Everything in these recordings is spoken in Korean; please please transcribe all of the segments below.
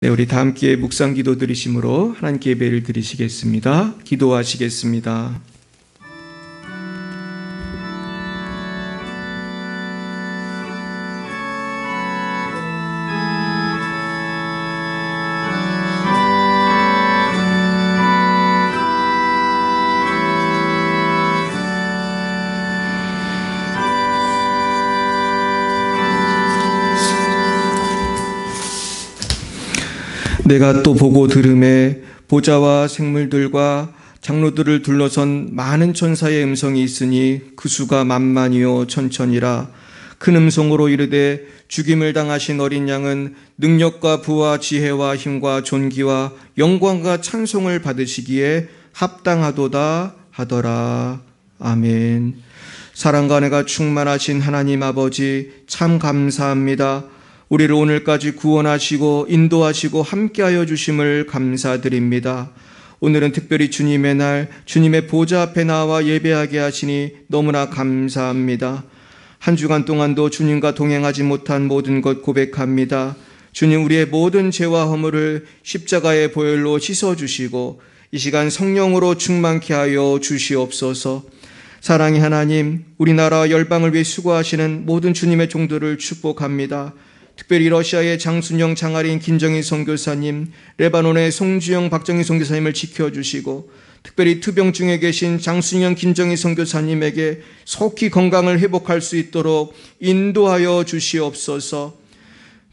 네, 우리 다 함께 묵상 기도 드리심으로 하나님께 예배를 드리시겠습니다. 기도하시겠습니다. 내가 또 보고 들음에 보좌와 생물들과 장로들을 둘러선 많은 천사의 음성이 있으니 그 수가 만만이요 천천이라. 큰 음성으로 이르되 죽임을 당하신 어린 양은 능력과 부와 지혜와 힘과 존귀와 영광과 찬송을 받으시기에 합당하도다 하더라. 아멘. 사랑과 은혜가 충만하신 하나님 아버지, 참 감사합니다. 우리를 오늘까지 구원하시고 인도하시고 함께하여 주심을 감사드립니다. 오늘은 특별히 주님의 날, 주님의 보좌 앞에 나와 예배하게 하시니 너무나 감사합니다. 한 주간 동안도 주님과 동행하지 못한 모든 것 고백합니다. 주님, 우리의 모든 죄와 허물을 십자가의 보혈로 씻어주시고 이 시간 성령으로 충만케 하여 주시옵소서. 사랑의 하나님, 우리나라 열방을 위해 수고하시는 모든 주님의 종들을 축복합니다. 특별히 러시아의 장순영, 장아린, 김정희 선교사님, 레바논의 송주영, 박정희 선교사님을 지켜주시고 특별히 투병 중에 계신 장순영, 김정희 선교사님에게 속히 건강을 회복할 수 있도록 인도하여 주시옵소서.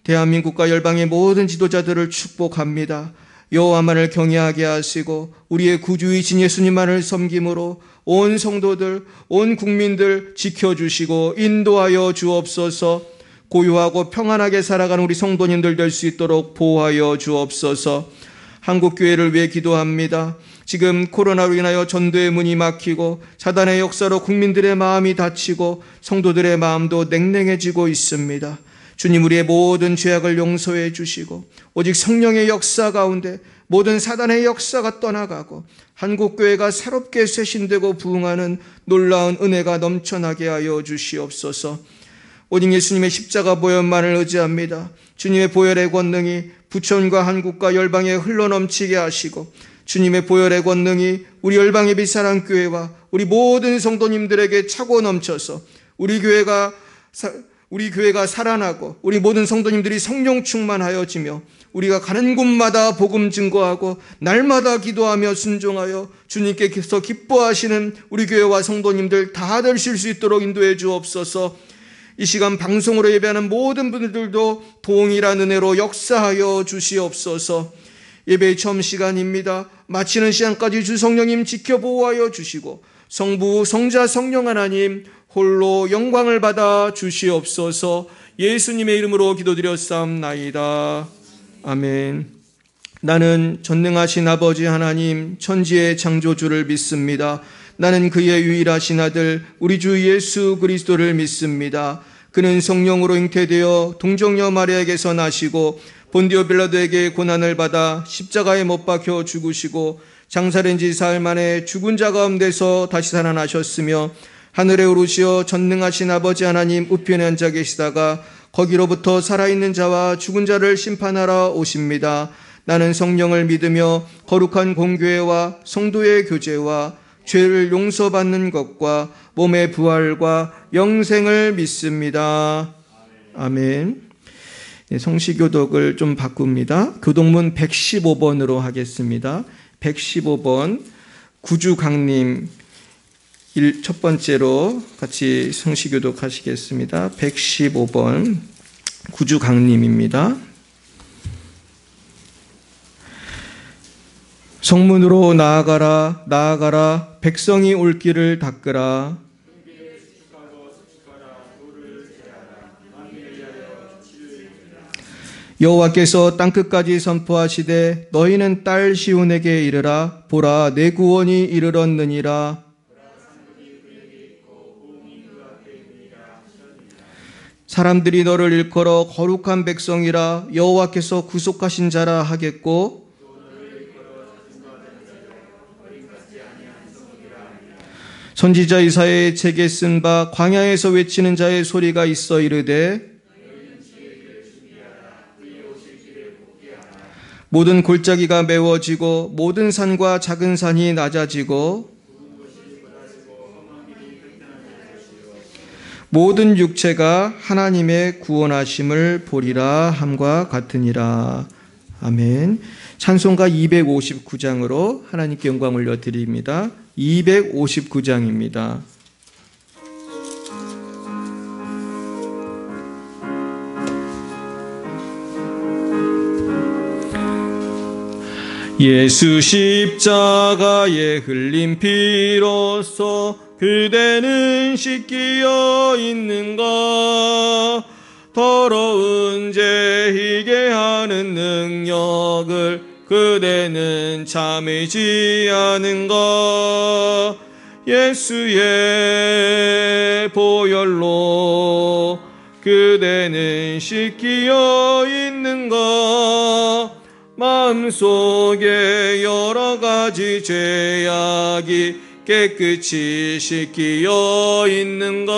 대한민국과 열방의 모든 지도자들을 축복합니다. 여호와만을 경외하게 하시고 우리의 구주이신 예수님만을 섬김으로 온 성도들, 온 국민들 지켜주시고 인도하여 주옵소서. 고요하고 평안하게 살아가는 우리 성도님들 될 수 있도록 보호하여 주옵소서. 한국교회를 위해 기도합니다. 지금 코로나로 인하여 전도의 문이 막히고 사단의 역사로 국민들의 마음이 다치고 성도들의 마음도 냉랭해지고 있습니다. 주님, 우리의 모든 죄악을 용서해 주시고 오직 성령의 역사 가운데 모든 사단의 역사가 떠나가고 한국교회가 새롭게 쇄신되고 부흥하는 놀라운 은혜가 넘쳐나게 하여 주시옵소서. 오직 예수님의 십자가 보혈만을 의지합니다. 주님의 보혈의 권능이 부천과 한국과 열방에 흘러넘치게 하시고 주님의 보혈의 권능이 우리 열방의 빛사랑교회와 우리 모든 성도님들에게 차고 넘쳐서 우리 교회가 살아나고 우리 모든 성도님들이 성령 충만하여지며 우리가 가는 곳마다 복음 증거하고 날마다 기도하며 순종하여 주님께서 기뻐하시는 우리 교회와 성도님들 다 되실 수 있도록 인도해 주옵소서. 이 시간 방송으로 예배하는 모든 분들도 동일한 은혜로 역사하여 주시옵소서. 예배의 처음 시간입니다. 마치는 시간까지 주 성령님 지켜보호하여 주시고 성부, 성자, 성령 하나님 홀로 영광을 받아 주시옵소서. 예수님의 이름으로 기도드렸사옵나이다. 아멘. 나는 전능하신 아버지 하나님 천지의 창조주를 믿습니다. 나는 그의 유일하신 아들 우리 주 예수 그리스도를 믿습니다. 그는 성령으로 잉태되어 동정녀 마리아에게서 나시고 본디오 빌라도에게 고난을 받아 십자가에 못 박혀 죽으시고 장사된 지 사흘 만에 죽은 자 가운데서 다시 살아나셨으며 하늘에 오르시어 전능하신 아버지 하나님 우편에 앉아 계시다가 거기로부터 살아있는 자와 죽은 자를 심판하러 오십니다. 나는 성령을 믿으며 거룩한 공교회와 성도의 교제와 죄를 용서받는 것과 몸의 부활과 영생을 믿습니다. 아멘. 네, 성시교독을 좀 바꿉니다. 교독문 115번으로 하겠습니다. 115번 구주강님 첫 번째로 같이 성시교독 하시겠습니다. 115번 구주강님입니다. 성문으로 나아가라 나아가라 백성이 올 길을 닦으라. 여호와께서 땅끝까지 선포하시되 너희는 딸 시온에게 이르라. 보라 내 구원이 이르렀느니라. 사람들이 너를 일컬어 거룩한 백성이라 여호와께서 구속하신 자라 하겠고 선지자 이사야의 책에 쓴 바 광야에서 외치는 자의 소리가 있어 이르되 모든 골짜기가 메워지고 모든 산과 작은 산이 낮아지고 모든 육체가 하나님의 구원하심을 보리라 함과 같으니라. 아멘. 찬송가 259장으로 하나님께 영광 올려드립니다. 259장입니다. 예수 십자가에 흘린 피로써 그대는 씻기어 있는가? 더러운 죄 희게 하는 능력을 그대는 참으지 않은가? 예수의 보혈로 그대는 씻기어 있는가? 마음속에 여러 가지 죄악이 깨끗이 씻기어 있는가?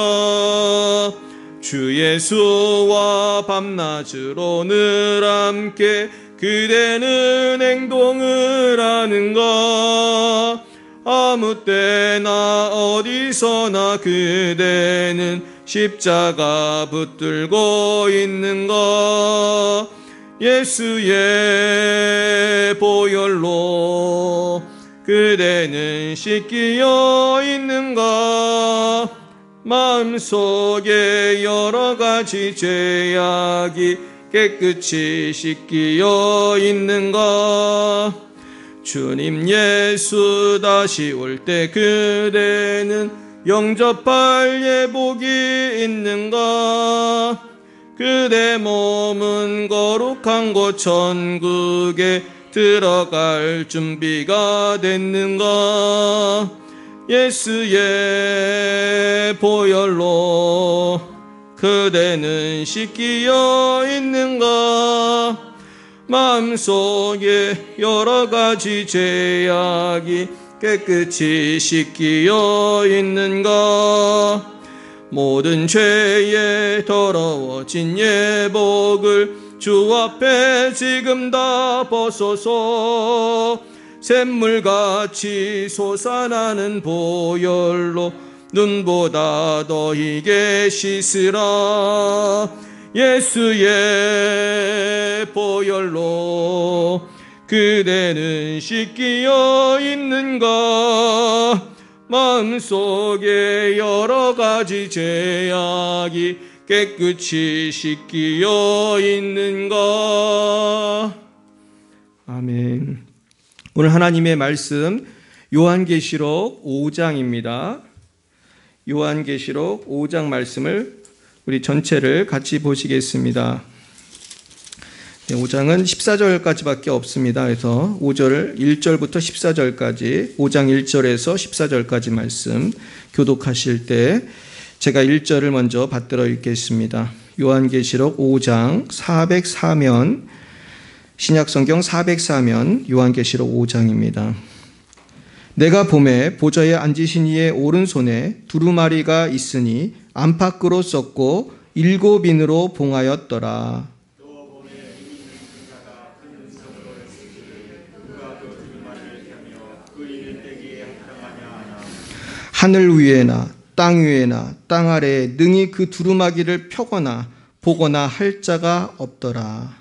주 예수와 밤낮으로 늘 함께 그대는 행동을 하는가? 아무 때나 어디서나 그대는 십자가 붙들고 있는가? 예수의 보혈로 그대는 씻기어 있는가? 마음속에 여러 가지 죄악이 깨끗이 씻기어 있는가? 주님 예수 다시 올 때 그대는 영접할 예복이 있는가? 그대 몸은 거룩한 곳 천국에 들어갈 준비가 됐는가? 예수의 보혈로 그대는 씻기어 있는가? 마음속에 여러 가지 죄악이 깨끗이 씻기어 있는가? 모든 죄에 더러워진 예복을 주 앞에 지금 다 벗어서 샘물같이 솟아나는 보혈로 눈보다 더 희게 씻으라. 예수의 보혈로 그대는 씻기어 있는가? 마음속에 여러 가지 죄악이 깨끗이 씻기어 있는가? 아멘. 오늘 하나님의 말씀 요한계시록 5장입니다. 요한계시록 5장 말씀을 우리 전체를 같이 보시겠습니다. 5장은 14절까지밖에 없습니다. 그래서 5절 1절부터 14절까지 5장 1절에서 14절까지 말씀 교독하실 때 제가 1절을 먼저 받들어 읽겠습니다. 요한계시록 5장 404면 신약성경 404면 요한계시록 5장입니다. 내가 보매 보좌에 앉으신 이의 오른손에 두루마리가 있으니 안팎으로 썼고 7인으로 봉하였더라. 하늘 위에나 땅 위에나 땅 아래에 능히 그 두루마기를 펴거나 보거나 할 자가 없더라.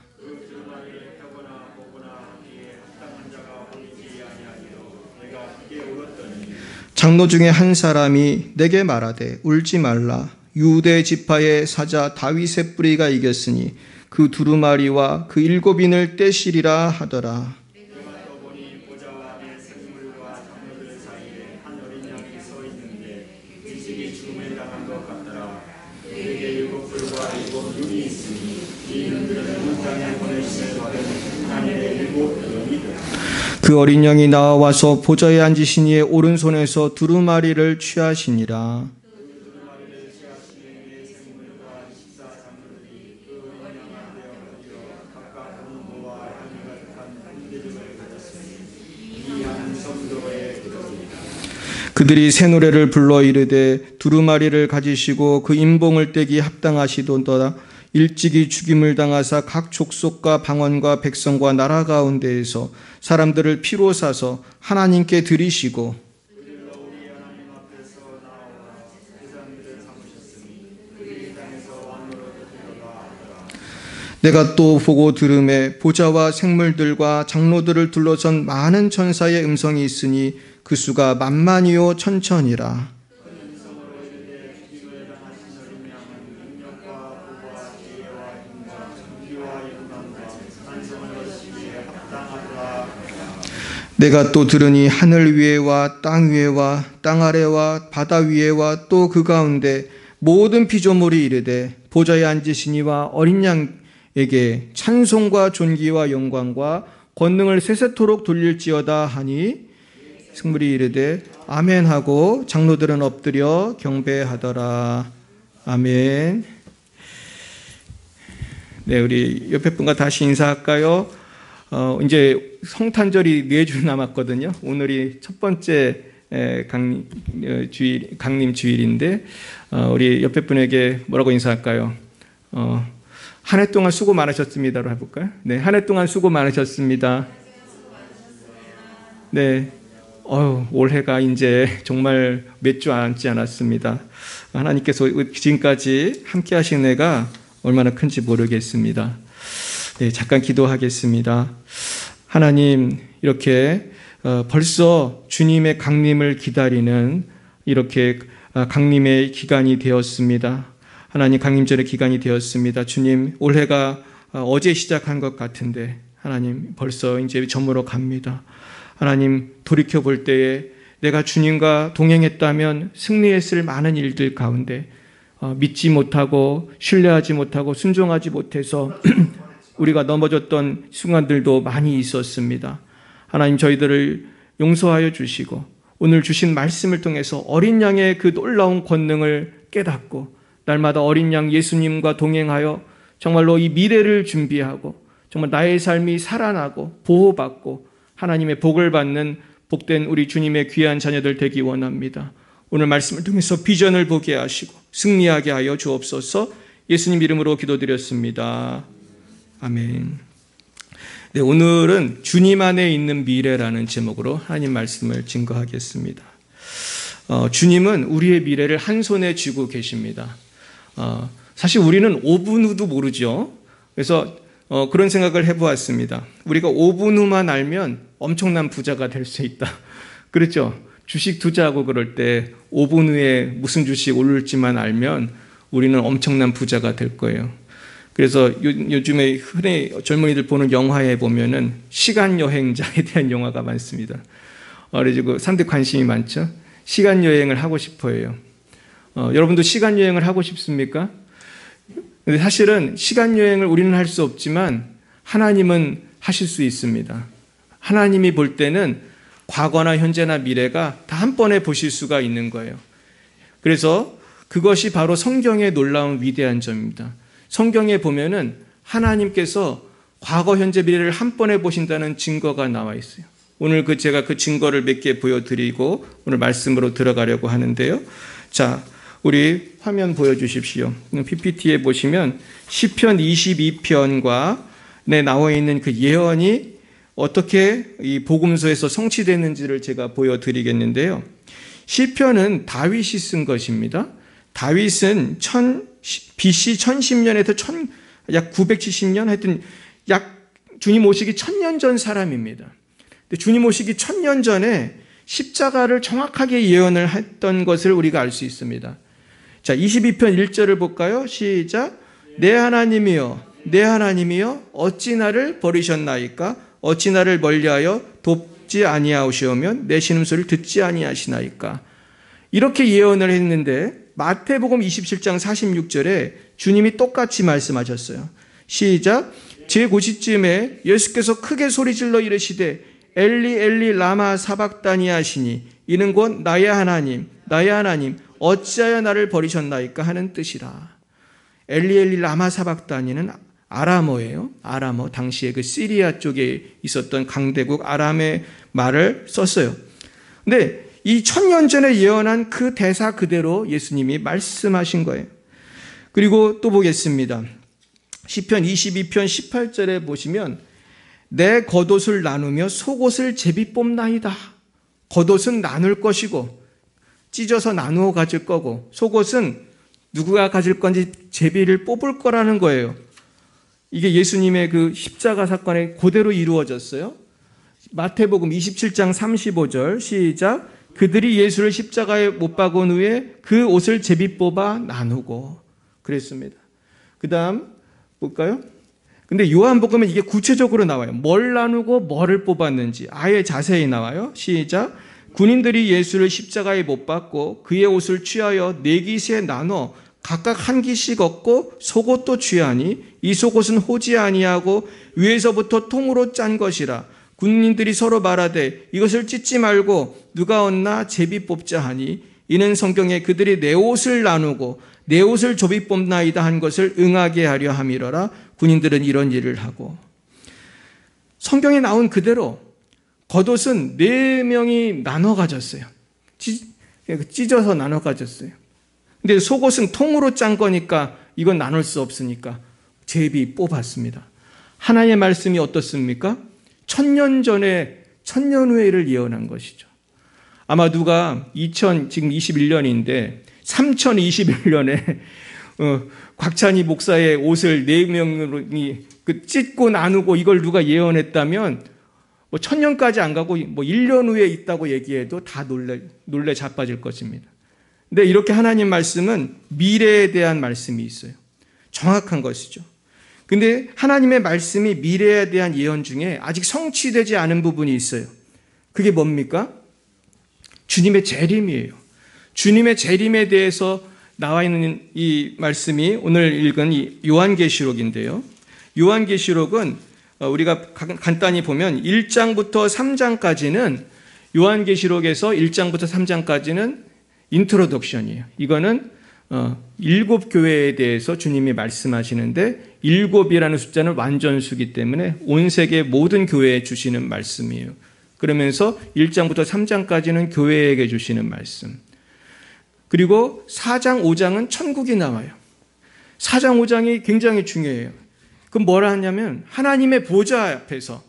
장로 중에 한 사람이 내게 말하되 울지 말라. 유대 지파의 사자 다윗의 뿌리가 이겼으니 그 두루마리와 그 7인을 떼시리라 하더라. 그 어린 양이 나와서 보좌에 앉으신 이의 오른손에서 두루마리를 취하시니라. 그들이 새 노래를 불러 이르되 두루마리를 가지시고 그 임봉을 떼기 합당하시도다. 일찍이 죽임을 당하사 각 족속과 방언과 백성과 나라 가운데에서 사람들을 피로 사서 하나님께 드리시고 내가 또 보고 들음에 보좌와 생물들과 장로들을 둘러선 많은 천사의 음성이 있으니 그 수가 만만이요 천천이라. 내가 또 들으니 하늘 위에와 땅 위에와 땅 아래와 바다 위에와 또 그 가운데 모든 피조물이 이르되 보좌에 앉으시니와 어린 양에게 찬송과 존귀와 영광과 권능을 세세토록 돌릴지어다 하니 생물이 이르되 아멘 하고 장로들은 엎드려 경배하더라. 아멘. 네, 우리 옆에 분과 다시 인사할까요? 이제 성탄절이 4주 남았거든요. 오늘이 첫 번째 강림 주일인데 우리 옆에 분에게 뭐라고 인사할까요? 한 해 동안 수고 많으셨습니다로 해볼까요? 네, 한 해 동안 수고 많으셨습니다. 네, 올해가 이제 정말 몇 주 남지 않았습니다. 하나님께서 지금까지 함께 하신 해가 얼마나 큰지 모르겠습니다. 네, 잠깐 기도하겠습니다. 하나님, 이렇게 벌써 주님의 강림을 기다리는 이렇게 강림의 기간이 되었습니다. 하나님, 강림절의 기간이 되었습니다. 주님, 올해가 어제 시작한 것 같은데 하나님 벌써 이제 저물어 갑니다. 하나님, 돌이켜 볼 때에 내가 주님과 동행했다면 승리했을 많은 일들 가운데 믿지 못하고 신뢰하지 못하고 순종하지 못해서 우리가 넘어졌던 순간들도 많이 있었습니다. 하나님, 저희들을 용서하여 주시고 오늘 주신 말씀을 통해서 어린 양의 그 놀라운 권능을 깨닫고 날마다 어린 양 예수님과 동행하여 정말로 이 미래를 준비하고 정말 나의 삶이 살아나고 보호받고 하나님의 복을 받는 복된 우리 주님의 귀한 자녀들 되기 원합니다. 오늘 말씀을 통해서 비전을 보게 하시고 승리하게 하여 주옵소서. 예수님 이름으로 기도드렸습니다. 아멘. 네, 오늘은 주님 안에 있는 미래라는 제목으로 하나님 말씀을 증거하겠습니다. 주님은 우리의 미래를 한 손에 쥐고 계십니다. 사실 우리는 5분 후도 모르죠. 그래서 그런 생각을 해보았습니다. 우리가 5분 후만 알면 엄청난 부자가 될 수 있다. 그렇죠? 주식 투자하고 그럴 때 5분 후에 무슨 주식 오를지만 알면 우리는 엄청난 부자가 될 거예요. 그래서 요즘에 흔히 젊은이들 보는 영화에 보면은 시간 여행자에 대한 영화가 많습니다. 그래가지고 사람들 관심이 많죠. 시간 여행을 하고 싶어 해요. 여러분도 시간 여행을 하고 싶습니까? 근데 사실은 시간 여행을 우리는 할 수 없지만 하나님은 하실 수 있습니다. 하나님이 볼 때는 과거나 현재나 미래가 다 한 번에 보실 수가 있는 거예요. 그래서 그것이 바로 성경의 놀라운 위대한 점입니다. 성경에 보면은 하나님께서 과거, 현재, 미래를 한 번에 보신다는 증거가 나와 있어요. 오늘 제가 그 증거를 몇 개 보여드리고 오늘 말씀으로 들어가려고 하는데요. 자, 우리 화면 보여주십시오. PPT에 보시면 시편 22편과 나와 있는 그 예언이 어떻게 이 복음서에서 성취됐는지를 제가 보여드리겠는데요. 시편은 다윗이 쓴 것입니다. 다윗은 BC 1010년에서 약 970년 하여튼 약 주님 오시기 1000년 전 사람입니다. 근데 주님 오시기 1000년 전에 십자가를 정확하게 예언을 했던 것을 우리가 알 수 있습니다. 자, 22편 1절을 볼까요? 시작. 내 하나님이여, 내 하나님이여, 어찌 나를 버리셨나이까? 어찌 나를 멀리하여 돕지 아니하시오면 내 신음소리를 듣지 아니하시나이까? 이렇게 예언을 했는데 마태복음 27장 46절에 주님이 똑같이 말씀하셨어요. 시작. 제9시쯤에 예수께서 크게 소리질러 이르시되 엘리 엘리 라마 사박다니 하시니 이는 곧 나의 하나님 나의 하나님 어찌하여 나를 버리셨나이까 하는 뜻이라. 엘리 엘리 라마 사박다니는 아람어예요. 아람어, 당시에 그 시리아 쪽에 있었던 강대국 아람의 말을 썼어요. 근데 이 1000년 전에 예언한 그 대사 그대로 예수님이 말씀하신 거예요. 그리고 또 보겠습니다. 시편 22편 18절에 보시면 내 겉옷을 나누며 속옷을 제비 뽑나이다. 겉옷은 나눌 것이고 찢어서 나누어 가질 거고 속옷은 누구가 가질 건지 제비를 뽑을 거라는 거예요. 이게 예수님의 그 십자가 사건에 그대로 이루어졌어요. 마태복음 27장 35절 시작. 그들이 예수를 십자가에 못 박은 후에 그 옷을 제비 뽑아 나누고 그랬습니다. 그 다음 볼까요? 근데 요한복음은 이게 구체적으로 나와요. 뭘 나누고 뭐를 뽑았는지 아예 자세히 나와요. 시작. 군인들이 예수를 십자가에 못 박고 그의 옷을 취하여 네 깃에 나눠 각각 한 깃씩 얻고 속옷도 취하니 이 속옷은 호지 아니하고 위에서부터 통으로 짠 것이라. 군인들이 서로 말하되 이것을 찢지 말고 누가 얻나 제비 뽑자 하니 이는 성경에 그들이 내 옷을 나누고 내 옷을 조비 뽑나이다 한 것을 응하게 하려 함이러라. 군인들은 이런 일을 하고 성경에 나온 그대로 겉옷은 4명이 나눠 가졌어요. 찢어서 나눠 가졌어요. 근데 속옷은 통으로 짠 거니까 이건 나눌 수 없으니까 제비 뽑았습니다. 하나님의 말씀이 어떻습니까? 1000년 전에 1000년 후에를 예언한 것이죠. 아마 누가 지금 21년인데 3021년에 곽찬희 목사의 옷을 4명이 찢고 나누고 이걸 누가 예언했다면 1000년까지 안 가고 1년 후에 있다고 얘기해도 다 놀래 자빠질 것입니다. 근데 이렇게 하나님 말씀은 미래에 대한 말씀이 있어요. 정확한 것이죠. 근데 하나님의 말씀이 미래에 대한 예언 중에 아직 성취되지 않은 부분이 있어요. 그게 뭡니까? 주님의 재림이에요. 주님의 재림에 대해서 나와 있는 이 말씀이 오늘 읽은 이 요한계시록인데요. 요한계시록은 우리가 간단히 보면 1장부터 3장까지는 요한계시록에서 1장부터 3장까지는 인트로덕션이에요. 이거는 7교회에 대해서 주님이 말씀하시는데 7이라는 숫자는 완전수기 때문에 온 세계 모든 교회에 주시는 말씀이에요. 그러면서 1장부터 3장까지는 교회에게 주시는 말씀. 그리고 4장, 5장은 천국이 나와요. 4장, 5장이 굉장히 중요해요. 그럼 뭐라 하냐면 하나님의 보좌 앞에서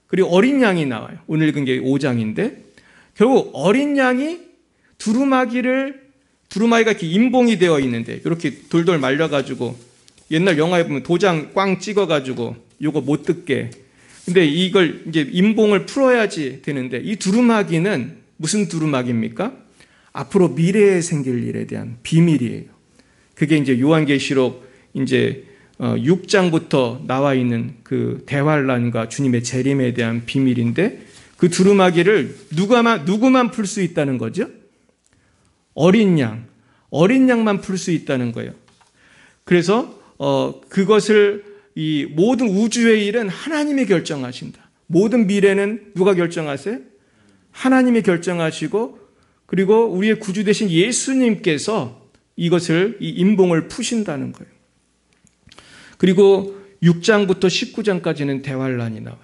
그리고 어린 양이 나와요. 오늘 읽은 게 5장인데 결국 어린 양이 두루마기가 이렇게 인봉이 되어 있는데 이렇게 돌돌 말려가지고 옛날 영화에 보면 도장 꽝 찍어가지고 요거 못 듣게. 근데 이걸 이제 인봉을 풀어야지 되는데 이 두루마기는 무슨 두루마기입니까? 앞으로 미래에 생길 일에 대한 비밀이에요. 그게 이제 요한계시록 이제 6장부터 나와 있는 그 대환란과 주님의 재림에 대한 비밀인데 그 두루마기를 누구만 풀 수 있다는 거죠? 어린 양만 풀 수 있다는 거예요. 그래서 그것을 이 모든 우주의 일은 하나님이 결정하신다. 모든 미래는 누가 결정하세요? 하나님이 결정하시고 그리고 우리의 구주 되신 예수님께서 이것을 이 인봉을 푸신다는 거예요. 그리고 6장부터 19장까지는 대환란이 나와요.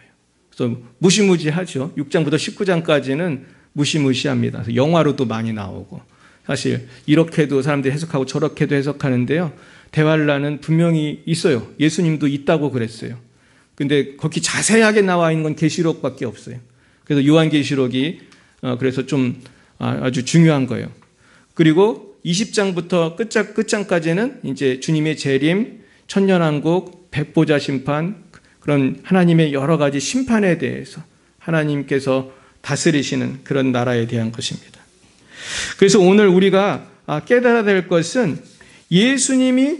그래서 무시무시하죠. 6장부터 19장까지는 무시무시합니다. 그래서 영화로도 많이 나오고 사실 이렇게도 사람들이 해석하고 저렇게도 해석하는데요. 대환란은 분명히 있어요. 예수님도 있다고 그랬어요. 근데 거기 자세하게 나와 있는 건 계시록밖에 없어요. 그래서 요한계시록이 그래서 좀 아주 중요한 거예요. 그리고 20장부터 끝장까지는 이제 주님의 재림, 천년왕국, 백보자 심판, 그런 하나님의 여러 가지 심판에 대해서 하나님께서 다스리시는 그런 나라에 대한 것입니다. 그래서 오늘 우리가 깨달아야 될 것은 예수님이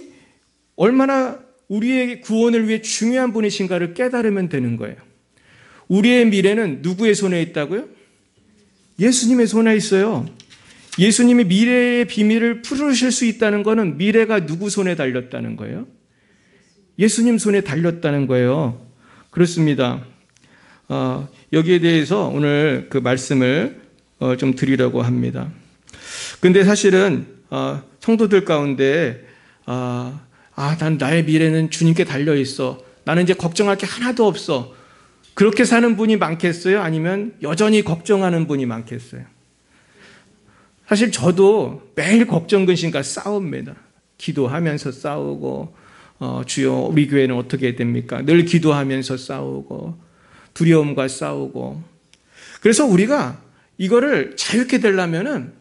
얼마나 우리의 구원을 위해 중요한 분이신가를 깨달으면 되는 거예요. 우리의 미래는 누구의 손에 있다고요? 예수님의 손에 있어요. 예수님이 미래의 비밀을 풀으실 수 있다는 것은 미래가 누구 손에 달렸다는 거예요? 예수님 손에 달렸다는 거예요. 그렇습니다. 여기에 대해서 오늘 그 말씀을 좀 드리려고 합니다. 근데 사실은 성도들 가운데 난 나의 미래는 주님께 달려있어. 나는 이제 걱정할 게 하나도 없어. 그렇게 사는 분이 많겠어요? 아니면 여전히 걱정하는 분이 많겠어요? 사실 저도 매일 걱정 근심과 싸웁니다. 기도하면서 싸우고 주여 우리 교회는 어떻게 됩니까? 늘 기도하면서 싸우고 두려움과 싸우고. 그래서 우리가 이거를 자유케 되려면은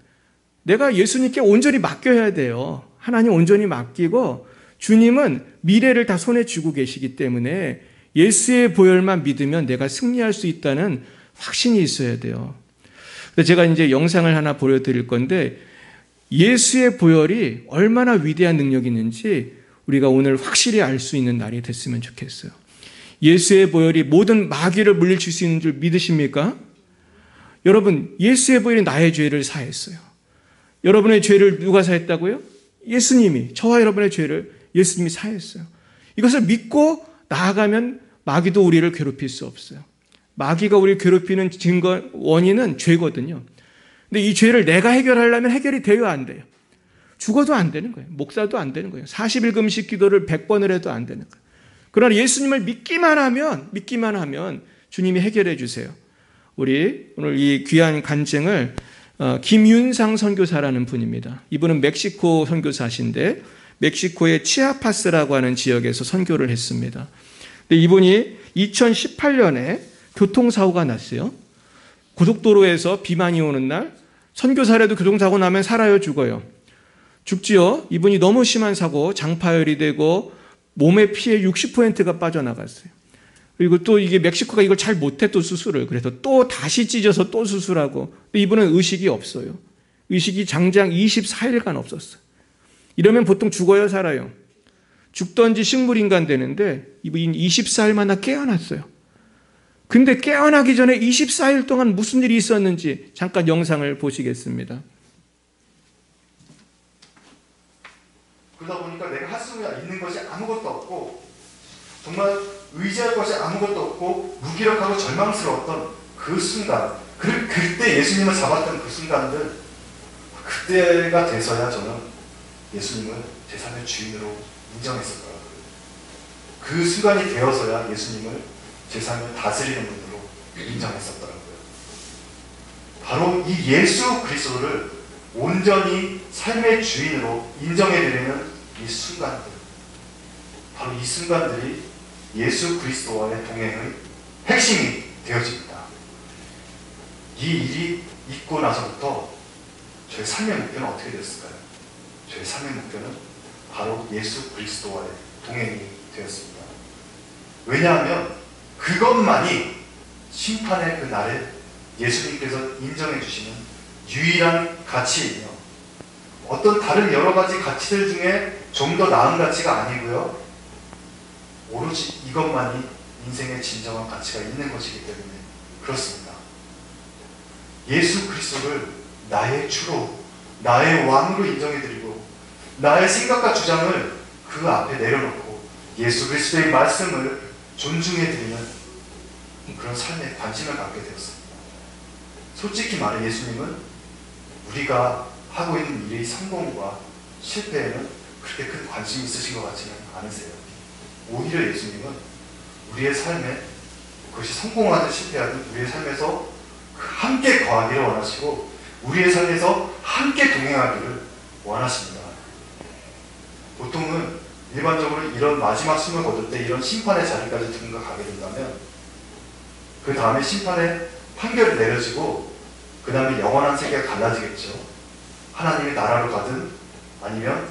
내가 예수님께 온전히 맡겨야 돼요. 하나님 온전히 맡기고 주님은 미래를 다 손에 쥐고 계시기 때문에 예수의 보혈만 믿으면 내가 승리할 수 있다는 확신이 있어야 돼요. 제가 이제 영상을 하나 보여드릴 건데 예수의 보혈이 얼마나 위대한 능력이 있는지 우리가 오늘 확실히 알 수 있는 날이 됐으면 좋겠어요. 예수의 보혈이 모든 마귀를 물리칠 수 있는 줄 믿으십니까? 여러분, 예수의 보혈이 나의 죄를 사했어요. 여러분의 죄를 누가 사했다고요? 예수님이, 저와 여러분의 죄를 예수님이 사했어요. 이것을 믿고 나아가면 마귀도 우리를 괴롭힐 수 없어요. 마귀가 우리를 괴롭히는 증거, 원인은 죄거든요. 근데 이 죄를 내가 해결하려면 해결이 돼야 안 돼요. 죽어도 안 되는 거예요. 목사도 안 되는 거예요. 40일 금식 기도를 100번을 해도 안 되는 거예요. 그러나 예수님을 믿기만 하면 주님이 해결해 주세요. 우리 오늘 이 귀한 간증을 김윤상 선교사라는 분입니다. 이분은 멕시코 선교사신데 멕시코의 치아파스라고 하는 지역에서 선교를 했습니다. 근데 이분이 2018년에 교통사고가 났어요. 고속도로에서 비 많이 오는 날 선교사라도 교통사고 나면 살아요, 죽어요? 죽지요. 이분이 너무 심한 사고, 장파열이 되고 몸의 피의 60%가 빠져나갔어요. 그리고 또 이게 멕시코가 이걸 잘 못해 또 수술을. 그래서 또 다시 찢어서 또 수술하고. 근데 이분은 의식이 없어요. 의식이 장장 24일간 없었어요. 이러면 보통 죽어요, 살아요? 죽던지 식물인간 되는데 이분이 24일 만에 깨어났어요. 근데 깨어나기 전에 24일 동안 무슨 일이 있었는지 잠깐 영상을 보시겠습니다. 그러다 보니까 내가 할 수 있는 것이 아무것도 없고 정말 의지할 것이 아무것도 없고 무기력하고 절망스러웠던 그 순간, 그때 예수님을 잡았던 그 순간들, 그때가 돼서야 저는 예수님을 제 삶의 주인으로 인정했었더라고요. 그 순간이 되어서야 예수님을 제 삶을 다스리는 분으로 인정했었더라고요. 바로 이 예수 그리스도를 온전히 삶의 주인으로 인정해드리는 이 순간들, 바로 이 순간들이 예수 그리스도와의 동행의 핵심이 되어집니다. 이 일이 있고 나서부터 저의 삶의 목표는 어떻게 됐을까요? 저의 삶의 목표는 바로 예수 그리스도와의 동행이 되었습니다. 왜냐하면 그것만이 심판의 그 날에 예수님께서 인정해 주시는 유일한 가치이며 어떤 다른 여러 가지 가치들 중에 좀 더 나은 가치가 아니고요. 오로지 이것만이 인생의 진정한 가치가 있는 것이기 때문에 그렇습니다. 예수 그리스도를 나의 주로, 나의 왕으로 인정해드리고 나의 생각과 주장을 그 앞에 내려놓고 예수 그리스도의 말씀을 존중해드리는 그런 삶에 관심을 갖게 되었습니다. 솔직히 말해 예수님은 우리가 하고 있는 일의 성공과 실패에는 그렇게 큰 관심이 있으신 것 같지는 않으세요. 오히려 예수님은 우리의 삶에 그것이 성공하든 실패하든 우리의 삶에서 함께 거하기를 원하시고 우리의 삶에서 함께 동행하기를 원하십니다. 보통은 일반적으로 이런 마지막 숨을 거둘 때 이런 심판의 자리까지 누군가 가게 된다면 그 다음에 심판의 판결이 내려지고 그 다음에 영원한 세계가 갈라지겠죠. 하나님의 나라로 가든 아니면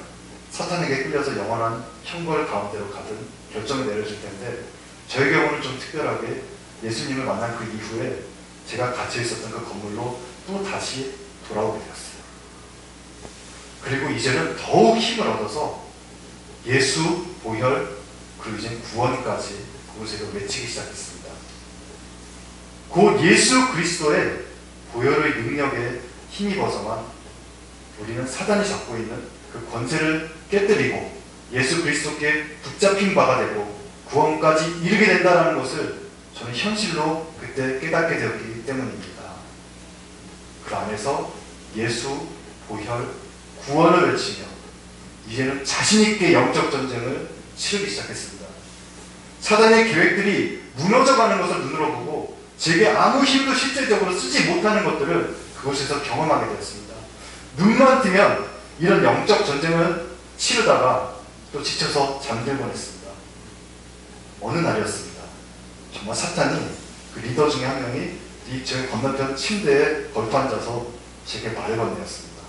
사탄에게 끌려서 영원한 형벌 가운데로 가든 결정이 내려질 텐데 저의 경우는 좀 특별하게 예수님을 만난 그 이후에 제가 갇혀 있었던 그 건물로 또 다시 돌아오게 되었어요. 그리고 이제는 더욱 힘을 얻어서 예수, 보혈, 그리고 이제 구원까지 그곳에서 외치기 시작했습니다. 곧 예수 그리스도의 보혈의 능력에 힘입어서만 우리는 사단이 잡고 있는 그 권세를 깨뜨리고 예수 그리스도께 붙잡힌 바가 되고 구원까지 이르게 된다는 것을 저는 현실로 그때 깨닫게 되었기 때문입니다. 그 안에서 예수, 보혈, 구원을 외치며 이제는 자신있게 영적 전쟁을 치르기 시작했습니다. 사단의 계획들이 무너져가는 것을 눈으로 보고 제게 아무 힘도 실질적으로 쓰지 못하는 것들을 그곳에서 경험하게 되었습니다. 눈만 뜨면 이런 영적 전쟁을 치르다가 또 지쳐서 잠들곤 했습니다. 어느 날이었습니다. 정말 사탄이 그 리더 중에 한 명이 제 건너편 침대에 걸터 앉아서 제게 말을 건네었습니다.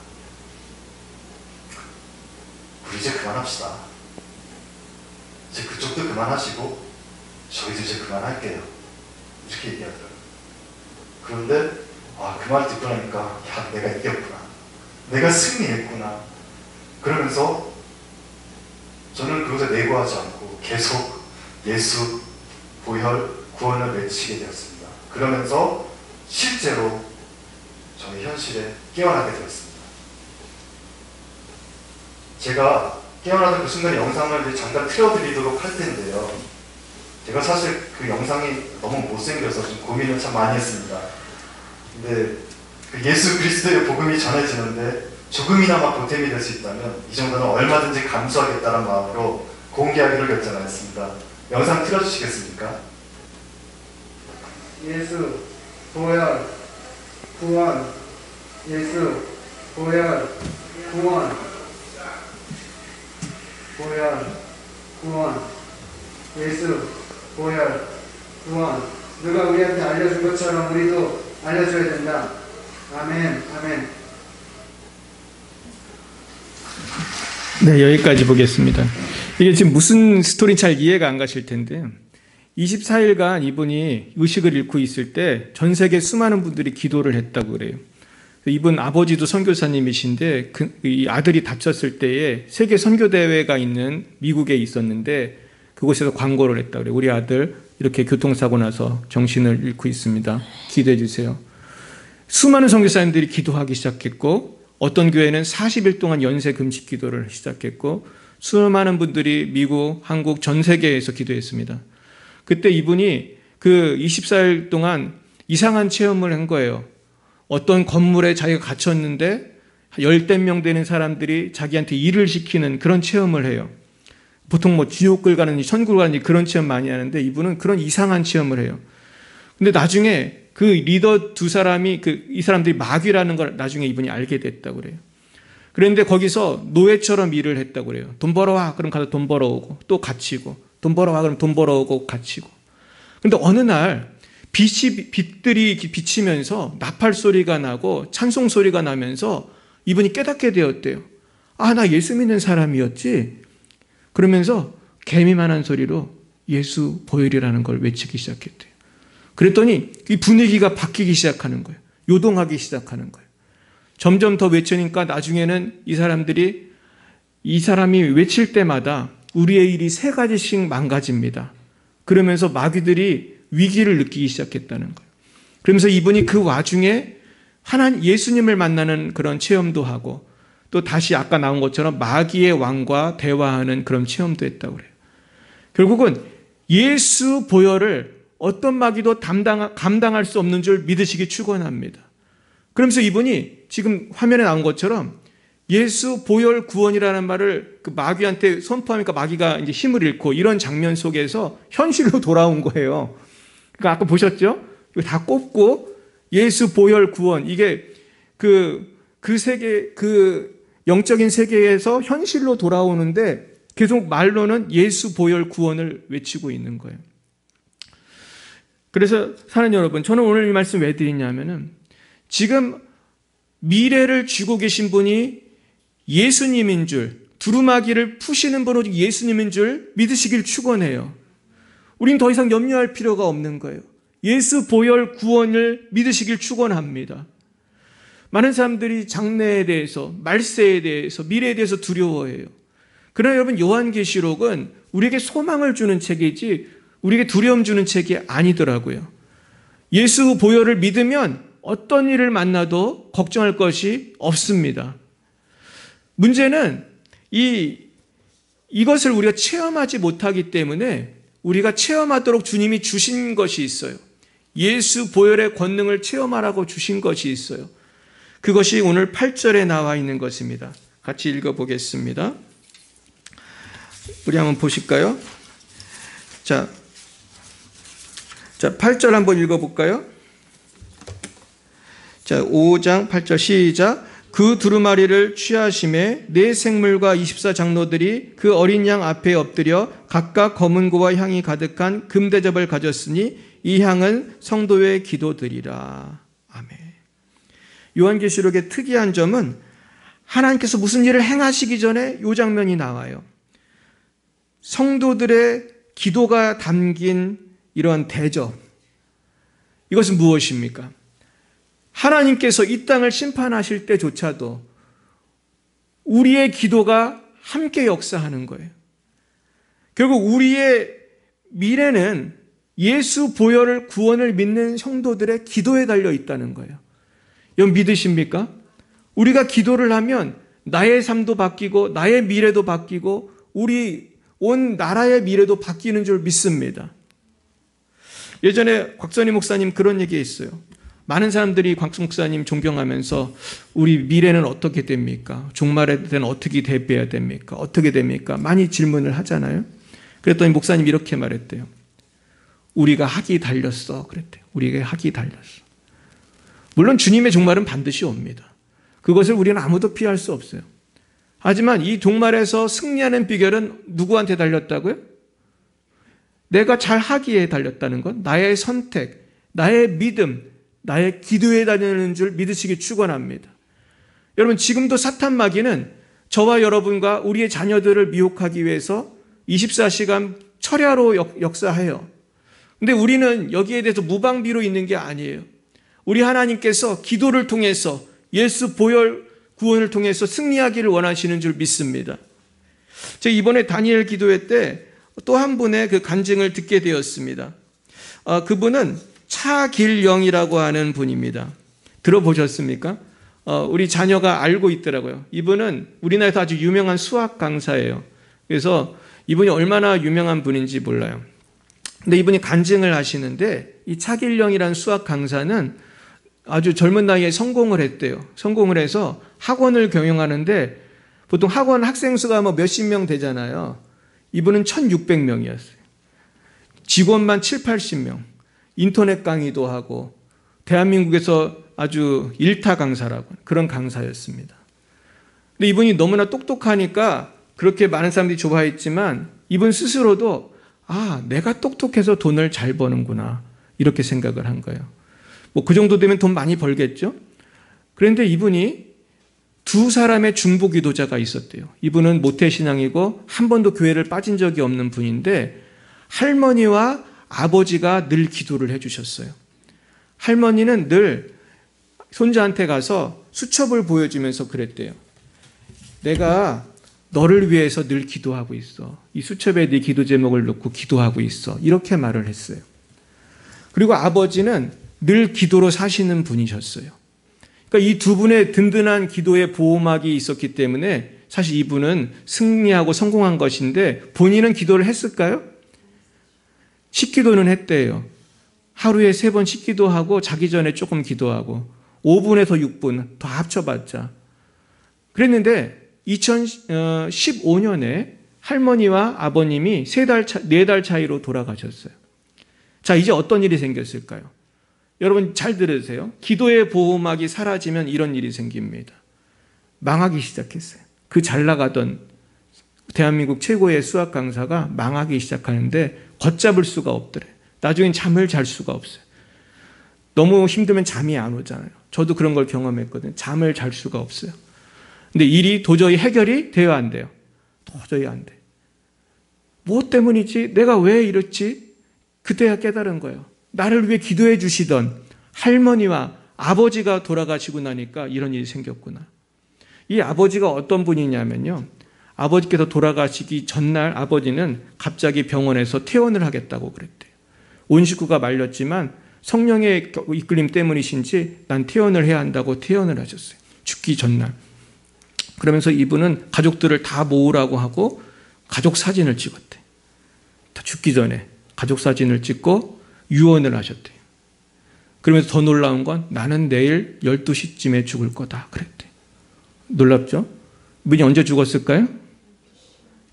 우리 이제 그만합시다. 이제 그쪽도 그만하시고 저희도 이제 그만할게요. 이렇게 얘기하더라고요. 그런데 그 말 듣고 나니까 야, 내가 이겼구나. 내가 승리했구나. 그러면서 저는 그것에 내고하지 않고 계속 예수, 보혈, 구원을 외치게 되었습니다. 그러면서 실제로 저희 현실에 깨어나게 되었습니다. 제가 깨어나는 그 순간 영상을 이제 잠깐 틀어드리도록 할 텐데요. 제가 사실 그 영상이 너무 못생겨서 좀 고민을 참 많이 했습니다. 근데 그 예수 그리스도의 복음이 전해지는데 조금이나마 보탬이 될 수 있다면 이 정도는 얼마든지 감수하겠다는 마음으로 공개하기로 결정하였습니다. 영상 틀어주시겠습니까? 예수, 보혈, 구원. 예수, 보혈, 구원. 보혈, 구원. 예수, 보혈, 구원. 누가 우리한테 알려준 것처럼 우리도 알려줘야 된다. 아멘, 아멘. 네, 여기까지 보겠습니다. 이게 지금 무슨 스토리인지 잘 이해가 안 가실 텐데 24일간 이분이 의식을 잃고 있을 때 전 세계 수많은 분들이 기도를 했다고 그래요. 이분 아버지도 선교사님이신데 이 아들이 다쳤을 때에 세계 선교대회가 있는 미국에 있었는데 그곳에서 광고를 했다고 그래요. 우리 아들 이렇게 교통사고 나서 정신을 잃고 있습니다. 기도해 주세요. 수많은 선교사님들이 기도하기 시작했고 어떤 교회는 40일 동안 연쇄 금식 기도를 시작했고 수많은 분들이 미국, 한국 전 세계에서 기도했습니다. 그때 이분이 그 24일 동안 이상한 체험을 한 거예요. 어떤 건물에 자기가 갇혔는데 열댓 명 되는 사람들이 자기한테 일을 시키는 그런 체험을 해요. 보통 뭐 지옥을 가는지 천국을 가는지 그런 체험 많이 하는데 이분은 그런 이상한 체험을 해요. 근데 나중에 그 리더 두 사람이 이 사람들이 마귀라는 걸 나중에 이분이 알게 됐다고 그래요. 그런데 거기서 노예처럼 일을 했다고 그래요. 돈 벌어와. 그럼 가서 돈 벌어오고 또 갇히고 돈 벌어와. 그럼 돈 벌어오고 갇히고. 그런데 어느 날 빛들이 비치면서 나팔 소리가 나고 찬송 소리가 나면서 이분이 깨닫게 되었대요. 나 예수 믿는 사람이었지. 그러면서 개미만한 소리로 예수 보혈이라는 걸 외치기 시작했대요. 그랬더니 이 분위기가 바뀌기 시작하는 거예요. 요동하기 시작하는 거예요. 점점 더 외치니까 나중에는 이 사람이 외칠 때마다 우리의 일이 3가지씩 망가집니다. 그러면서 마귀들이 위기를 느끼기 시작했다는 거예요. 그러면서 이분이 그 와중에 예수님을 만나는 그런 체험도 하고 또 다시 아까 나온 것처럼 마귀의 왕과 대화하는 그런 체험도 했다고 그래요. 결국은 예수 보혈을 어떤 마귀도 감당할 수 없는 줄 믿으시기 축원합니다. 그러면서 이분이 지금 화면에 나온 것처럼 예수 보혈 구원이라는 말을 그 마귀한테 선포하니까 마귀가 이제 힘을 잃고 이런 장면 속에서 현실로 돌아온 거예요. 그러니까 아까 보셨죠? 이거 다 꼽고 예수 보혈 구원 이게 그 세계 영적인 세계에서 현실로 돌아오는데 계속 말로는 예수 보혈 구원을 외치고 있는 거예요. 그래서 사는 여러분, 저는 오늘 이 말씀 왜 드리냐면은 지금 미래를 쥐고 계신 분이 예수님인 줄, 두루마기를 푸시는 분은 예수님인 줄 믿으시길 축원해요. 우린 더 이상 염려할 필요가 없는 거예요. 예수 보혈 구원을 믿으시길 축원합니다. 많은 사람들이 장래에 대해서, 말세에 대해서, 미래에 대해서 두려워해요. 그러나 여러분, 요한계시록은 우리에게 소망을 주는 책이지 우리에게 두려움 주는 책이 아니더라고요. 예수 보혈을 믿으면 어떤 일을 만나도 걱정할 것이 없습니다. 문제는 이것을 우리가 체험하지 못하기 때문에 우리가 체험하도록 주님이 주신 것이 있어요. 예수 보혈의 권능을 체험하라고 주신 것이 있어요. 그것이 오늘 8절에 나와 있는 것입니다. 같이 읽어보겠습니다. 우리 한번 보실까요? 자, 8절 한번 읽어볼까요? 자, 5장 8절 시작. 그 두루마리를 취하심에 네 생물과 24장로들이 그 어린 양 앞에 엎드려 각각 검은고와 향이 가득한 금대접을 가졌으니 이 향은 성도의 기도들이라. 아멘. 요한계시록의 특이한 점은 하나님께서 무슨 일을 행하시기 전에 이 장면이 나와요. 성도들의 기도가 담긴 이러한 대접. 이것은 무엇입니까? 하나님께서 이 땅을 심판하실 때조차도 우리의 기도가 함께 역사하는 거예요. 결국 우리의 미래는 예수 보혈을 구원을 믿는 성도들의 기도에 달려 있다는 거예요. 여러분 믿으십니까? 우리가 기도를 하면 나의 삶도 바뀌고 나의 미래도 바뀌고 우리 온 나라의 미래도 바뀌는 줄 믿습니다. 예전에 곽선희 목사님 그런 얘기 했어요. 많은 사람들이 곽 목사님 존경하면서 우리 미래는 어떻게 됩니까? 종말에 대한 어떻게 대비해야 됩니까? 어떻게 됩니까? 많이 질문을 하잖아요. 그랬더니 목사님 이렇게 말했대요. 우리가 학이 달렸어. 그랬대요. 우리가 학이 달렸어. 물론 주님의 종말은 반드시 옵니다. 그것을 우리는 아무도 피할 수 없어요. 하지만 이 종말에서 승리하는 비결은 누구한테 달렸다고요? 내가 잘 하기에 달렸다는 건 나의 선택, 나의 믿음, 나의 기도에 달리는 줄 믿으시기 축원합니다. 여러분 지금도 사탄 마귀는 저와 여러분과 우리의 자녀들을 미혹하기 위해서 24시간 철야로 역사해요. 근데 우리는 여기에 대해서 무방비로 있는 게 아니에요. 우리 하나님께서 기도를 통해서 예수 보혈 구원을 통해서 승리하기를 원하시는 줄 믿습니다. 제가 이번에 다니엘 기도회 때 또 한 분의 그 간증을 듣게 되었습니다. 그분은 차길영이라고 하는 분입니다. 들어보셨습니까? 우리 자녀가 알고 있더라고요. 이분은 우리나라에서 아주 유명한 수학 강사예요. 그래서 이분이 얼마나 유명한 분인지 몰라요. 근데 이분이 간증을 하시는데 이 차길영이라는 수학 강사는 아주 젊은 나이에 성공을 했대요. 성공을 해서 학원을 경영하는데 보통 학원 학생 수가 뭐 몇십 명 되잖아요. 이분은 1600명이었어요. 직원만 7, 80명. 인터넷 강의도 하고 대한민국에서 아주 일타 강사라고 그런 강사였습니다. 근데 이분이 너무나 똑똑하니까 그렇게 많은 사람들이 좋아했지만 이분 스스로도 내가 똑똑해서 돈을 잘 버는구나 이렇게 생각을 한 거예요. 뭐 그 정도 되면 돈 많이 벌겠죠? 그런데 이분이 두 사람의 중보 기도자가 있었대요. 이분은 모태신앙이고 한 번도 교회를 빠진 적이 없는 분인데 할머니와 아버지가 늘 기도를 해주셨어요. 할머니는 늘 손자한테 가서 수첩을 보여주면서 그랬대요. 내가 너를 위해서 늘 기도하고 있어. 이 수첩에 네 기도 제목을 넣고 기도하고 있어. 이렇게 말을 했어요. 그리고 아버지는 늘 기도로 사시는 분이셨어요. 그러니까 이 두 분의 든든한 기도의 보호막이 있었기 때문에 사실 이분은 승리하고 성공한 것인데 본인은 기도를 했을까요? 식기도는 했대요. 하루에 3번 식기도하고 자기 전에 조금 기도하고 5분에서 6분 더 합쳐봤자. 그랬는데 2015년에 할머니와 아버님이 4달 차이로 돌아가셨어요. 자, 이제 어떤 일이 생겼을까요? 여러분 잘 들으세요. 기도의 보호막이 사라지면 이런 일이 생깁니다. 망하기 시작했어요. 그 잘 나가던 대한민국 최고의 수학 강사가 망하기 시작하는데 걷잡을 수가 없더래. 나중엔 잠을 잘 수가 없어요. 너무 힘들면 잠이 안 오잖아요. 저도 그런 걸 경험했거든요. 잠을 잘 수가 없어요. 근데 일이 도저히 해결이 돼야 안 돼요. 도저히 안 돼. 무엇 때문이지? 내가 왜 이렇지? 그때야 깨달은 거예요. 나를 위해 기도해 주시던 할머니와 아버지가 돌아가시고 나니까 이런 일이 생겼구나. 이 아버지가 어떤 분이냐면요. 아버지께서 돌아가시기 전날 아버지는 갑자기 병원에서 퇴원을 하겠다고 그랬대요. 온 식구가 말렸지만 성령의 이끌림 때문이신지 난 퇴원을 해야 한다고 퇴원을 하셨어요. 죽기 전날. 그러면서 이분은 가족들을 다 모으라고 하고 가족 사진을 찍었대. 다 죽기 전에 가족 사진을 찍고 유언을 하셨대요. 그러면서 더 놀라운 건 나는 내일 12시쯤에 죽을 거다 그랬대. 놀랍죠? 이분이 언제 죽었을까요?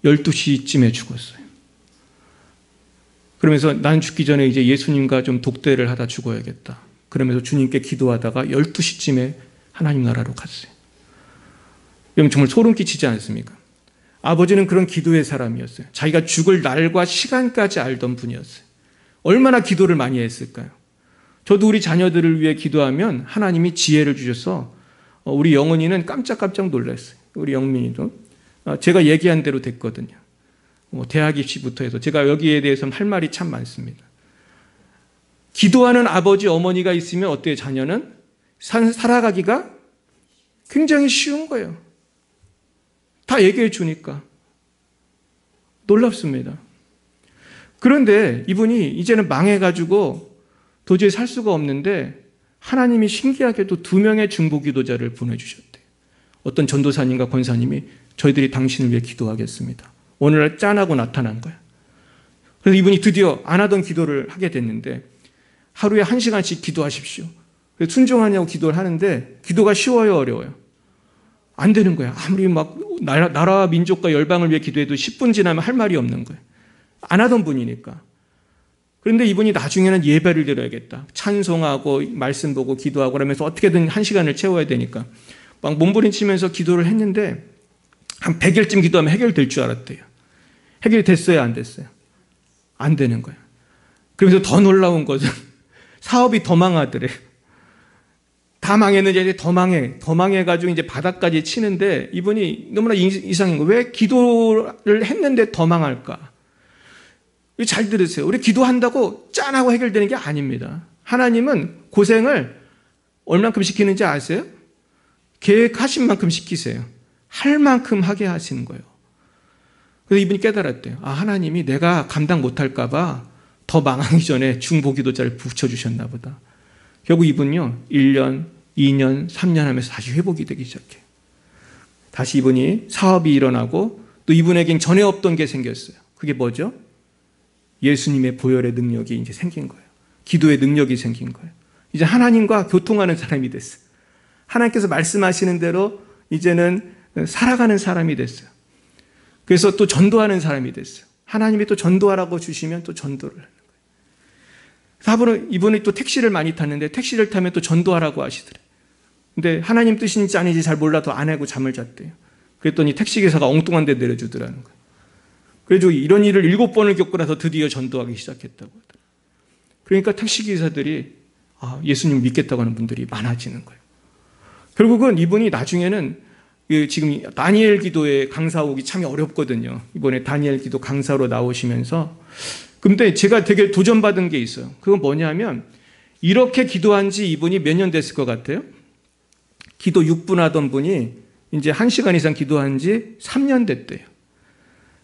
12시쯤에 죽었어요. 그러면서 난 죽기 전에 이제 예수님과 좀 독대를 하다 죽어야겠다. 그러면서 주님께 기도하다가 12시쯤에 하나님 나라로 갔어요. 여러분 정말 소름 끼치지 않습니까? 아버지는 그런 기도의 사람이었어요. 자기가 죽을 날과 시간까지 알던 분이었어요. 얼마나 기도를 많이 했을까요? 저도 우리 자녀들을 위해 기도하면 하나님이 지혜를 주셔서 우리 영은이는 깜짝깜짝 놀랐어요. 우리 영민이도. 제가 얘기한 대로 됐거든요. 대학 입시부터 해서 제가 여기에 대해서는 할 말이 참 많습니다. 기도하는 아버지, 어머니가 있으면 어때요? 자녀는 살아가기가 굉장히 쉬운 거예요. 다 얘기해 주니까. 놀랍습니다. 그런데 이분이 이제는 망해가지고 도저히 살 수가 없는데 하나님이 신기하게도 2명의 중보기도자를 보내주셨대요. 어떤 전도사님과 권사님이 저희들이 당신을 위해 기도하겠습니다. 오늘날 짠하고 나타난 거야. 그래서 이분이 드디어 안 하던 기도를 하게 됐는데 하루에 1시간씩 기도하십시오. 그래서 순종하냐고 기도를 하는데 기도가 쉬워요, 어려워요? 안 되는 거야. 아무리 막 나라와 민족과 열방을 위해 기도해도 10분 지나면 할 말이 없는 거예요. 안 하던 분이니까. 그런데 이분이 나중에는 예배를 드려야겠다. 찬송하고 말씀 보고 기도하고 그러면서 어떻게든 1시간을 채워야 되니까 막 몸부림치면서 기도를 했는데 한 100일쯤 기도하면 해결될 줄 알았대요. 해결이 됐어요, 안 됐어요? 안 되는 거예요. 그러면서 더 놀라운 것은 사업이 더 망하더래요. 다 망했는데 이제 더 망해가지고 이제 바닥까지 치는데 이분이 너무나 이상한 거예요. 왜 기도를 했는데 더 망할까? 잘 들으세요. 우리 기도한다고 짠하고 해결되는 게 아닙니다. 하나님은 고생을 얼만큼 시키는지 아세요? 계획하신 만큼 시키세요. 할 만큼 하게 하시는 거예요. 그래서 이분이 깨달았대요. 하나님이 내가 감당 못할까 봐 더 망하기 전에 중보기도자를 붙여주셨나 보다. 결국 이분요 1년, 2년, 3년 하면서 다시 회복이 되기 시작해요. 다시 이분이 사업이 일어나고 또 이분에겐 전에 없던 게 생겼어요. 그게 뭐죠? 예수님의 보혈의 능력이 이제 생긴 거예요. 기도의 능력이 생긴 거예요. 이제 하나님과 교통하는 사람이 됐어요. 하나님께서 말씀하시는 대로 이제는 살아가는 사람이 됐어요. 그래서 또 전도하는 사람이 됐어요. 하나님이 또 전도하라고 주시면 또 전도를 하는 거예요. 이분이 또 택시를 많이 탔는데 택시를 타면 또 전도하라고 하시더래요. 근데 하나님 뜻인지 아닌지 잘 몰라도 안 하고 잠을 잤대요. 그랬더니 택시기사가 엉뚱한 데 내려주더라는 거예요. 그래서 이런 일을 7번을 겪고 나서 드디어 전도하기 시작했다고 하더라고요. 그러니까 택시기사들이 예수님 믿겠다고 하는 분들이 많아지는 거예요. 결국은 이분이 나중에는 지금 다니엘 기도에 강사 오기 참 어렵거든요. 이번에 다니엘 기도 강사로 나오시면서 근데 제가 되게 도전받은 게 있어요. 그건 뭐냐면 이렇게 기도한 지 이분이 몇 년 됐을 것 같아요? 기도 6분 하던 분이 이제 1시간 이상 기도한 지 3년 됐대요.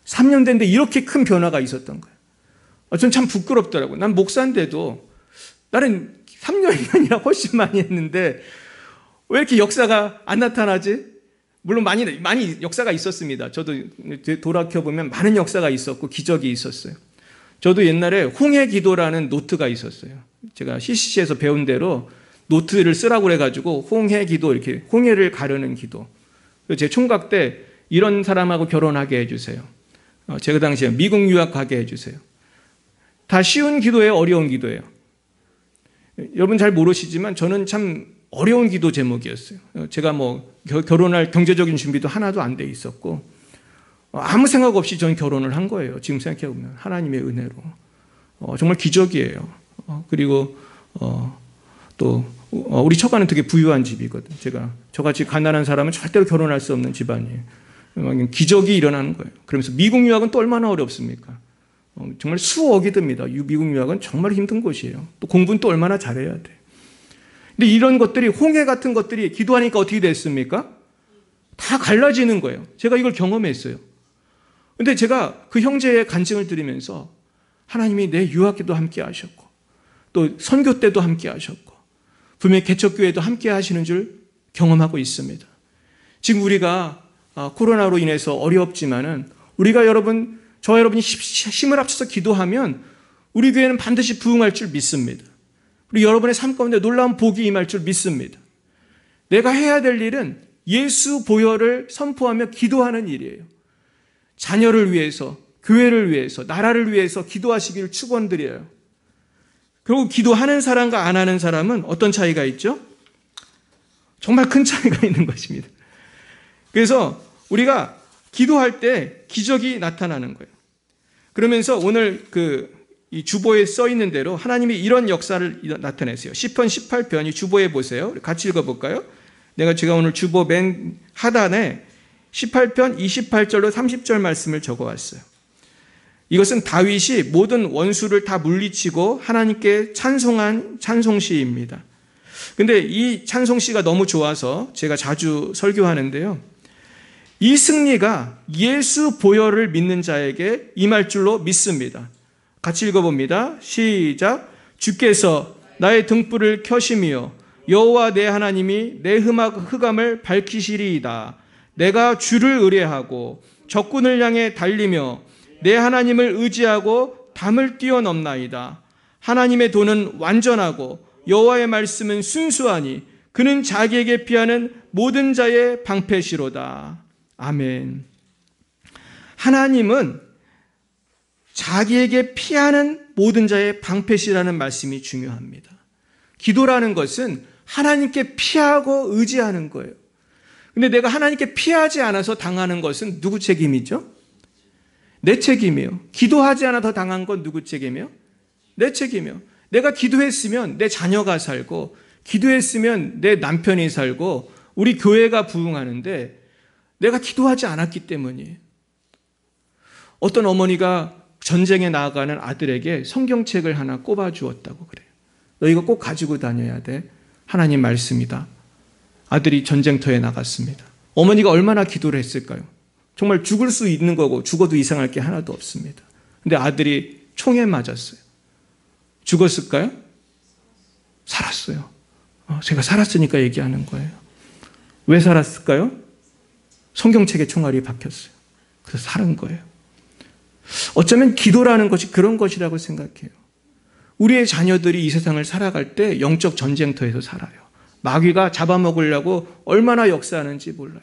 3년 됐는데 이렇게 큰 변화가 있었던 거예요. 전 참 부끄럽더라고요. 난 목사인데도 나는 3년이 아니라 훨씬 많이 했는데 왜 이렇게 역사가 안 나타나지? 물론 많이 역사가 있었습니다. 저도 돌아켜보면 많은 역사가 있었고 기적이 있었어요. 저도 옛날에 홍해 기도라는 노트가 있었어요. 제가 CCC에서 배운 대로 노트를 쓰라고 그래가지고 홍해 기도 이렇게 홍해를 가르는 기도. 제 총각 때 이런 사람하고 결혼하게 해주세요. 제가 당시에 미국 유학 가게 해주세요. 다 쉬운 기도예요, 어려운 기도예요. 여러분 잘 모르시지만 저는 참 어려운 기도 제목이었어요. 제가 결혼할 경제적인 준비도 하나도 안 돼 있었고 아무 생각 없이 저는 결혼을 한 거예요. 지금 생각해보면 하나님의 은혜로 정말 기적이에요. 그리고 또 우리 처가는 되게 부유한 집이거든. 제가 저같이 가난한 사람은 절대로 결혼할 수 없는 집안이에요. 기적이 일어나는 거예요. 그러면서 미국 유학은 또 얼마나 어렵습니까? 정말 수억이 듭니다. 미국 유학은 정말 힘든 곳이에요. 또 공부는 또 얼마나 잘해야 돼. 근데 이런 것들이 홍해 같은 것들이 기도하니까 어떻게 됐습니까? 다 갈라지는 거예요. 제가 이걸 경험했어요. 근데 제가 그 형제의 간증을 들으면서 하나님이 내 유학기도 함께 하셨고 또 선교 때도 함께 하셨고 분명히 개척교회도 함께 하시는 줄 경험하고 있습니다. 지금 우리가 코로나로 인해서 어렵지만은 우리가 저와 여러분이 힘을 합쳐서 기도하면 우리 교회는 반드시 부흥할 줄 믿습니다. 우리 여러분의 삶 가운데 놀라운 복이 임할 줄 믿습니다. 내가 해야 될 일은 예수 보혈을 선포하며 기도하는 일이에요. 자녀를 위해서, 교회를 위해서, 나라를 위해서 기도하시기를 축원드려요. 그리고 기도하는 사람과 안 하는 사람은 어떤 차이가 있죠? 정말 큰 차이가 있는 것입니다. 그래서 우리가 기도할 때 기적이 나타나는 거예요. 그러면서 오늘 이 주보에 써 있는 대로 하나님이 이런 역사를 나타내세요. 시편 18편 이 주보에 보세요. 같이 읽어볼까요? 제가 오늘 주보 맨 하단에 18편 28절로 30절 말씀을 적어왔어요. 이것은 다윗이 모든 원수를 다 물리치고 하나님께 찬송한 찬송시입니다. 근데 이 찬송시가 너무 좋아서 제가 자주 설교하는데요. 이 승리가 예수 보혈을 믿는 자에게 임할 줄로 믿습니다. 같이 읽어봅니다. 시작. 주께서 나의 등불을 켜심이요 여호와 내 하나님이 내 흑암을 밝히시리이다. 내가 주를 의뢰하고 적군을 향해 달리며 내 하나님을 의지하고 담을 뛰어넘나이다. 하나님의 도는 완전하고 여호와의 말씀은 순수하니 그는 자기에게 피하는 모든 자의 방패시로다. 아멘. 하나님은 자기에게 피하는 모든 자의 방패시라는 말씀이 중요합니다. 기도라는 것은 하나님께 피하고 의지하는 거예요. 근데 내가 하나님께 피하지 않아서 당하는 것은 누구 책임이죠? 내 책임이에요. 기도하지 않아서 당한 건 누구 책임이에요? 내 책임이에요. 내가 기도했으면 내 자녀가 살고, 기도했으면 내 남편이 살고, 우리 교회가 부흥하는데 내가 기도하지 않았기 때문이에요. 어떤 어머니가 전쟁에 나아가는 아들에게 성경책을 하나 꼽아 주었다고 그래요. 너 이거 꼭 가지고 다녀야 돼. 하나님 말씀이다. 아들이 전쟁터에 나갔습니다. 어머니가 얼마나 기도를 했을까요? 정말 죽을 수 있는 거고 죽어도 이상할 게 하나도 없습니다. 근데 아들이 총에 맞았어요. 죽었을까요? 살았어요. 제가 살았으니까 얘기하는 거예요. 왜 살았을까요? 성경책에 총알이 박혔어요. 그래서 살은 거예요. 어쩌면 기도라는 것이 그런 것이라고 생각해요. 우리의 자녀들이 이 세상을 살아갈 때 영적 전쟁터에서 살아요. 마귀가 잡아먹으려고 얼마나 역사하는지 몰라요.